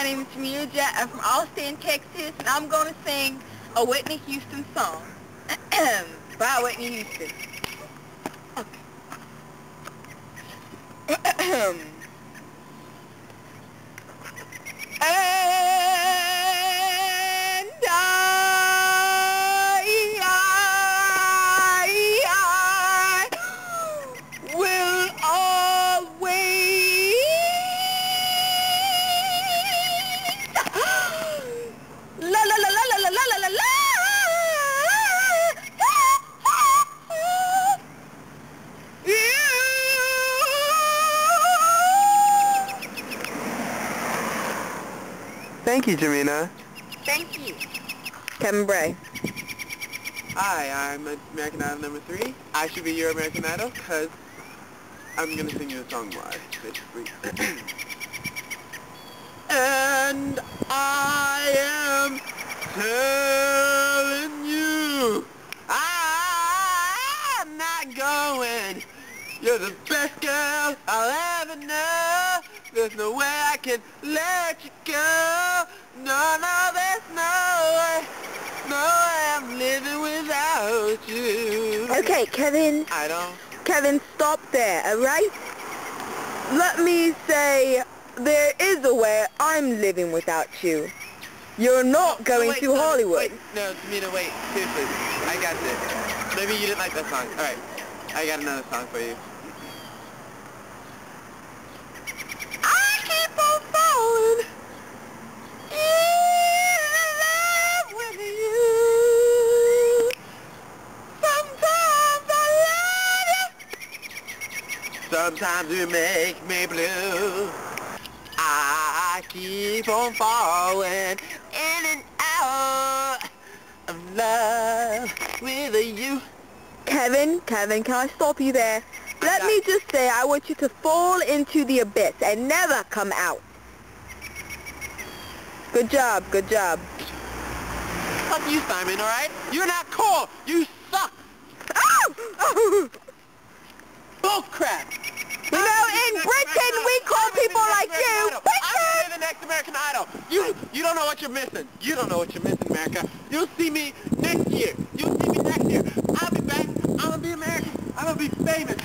My name is Jamila Jack. I'm from Austin, Texas, and I'm going to sing a Whitney Houston song by Whitney Houston. Okay. And I will always la la la la la la la la la Thank you, Jamina. Thank you. Kevin Bray. Hi, I'm American Idol number 3. I should be your American Idol because I'm going to sing you a song live, basically. And I am telling you, I'm not going. You're the best girl I'll ever know. There's no way I can let you go. No, no, there's no way. No way I'm living without you. Okay, Kevin. Kevin, stop there, alright? Let me say, there is a way I'm living without you. You're not going to Hollywood. No, Tamina, wait. Seriously. I got this. Maybe you didn't like that song. Alright. I got another song for you. I keep on falling in love with you. Sometimes I love you. Sometimes you make me blue. I keep on falling in and out of love with you. Kevin, can I stop you there? Let me just say, I want you to fall into the abyss and never come out. Good job, good job. Fuck you, Simon, alright? You're not cool! You suck! Oh! Bull crap! You know, in Britain, we call people like you I'm bitches! the next American Idol! You don't know what you're missing. You don't know what you're missing, America. You'll see me next year. You'll see me next year. I'll be back. I'm gonna be American. I'm gonna be famous.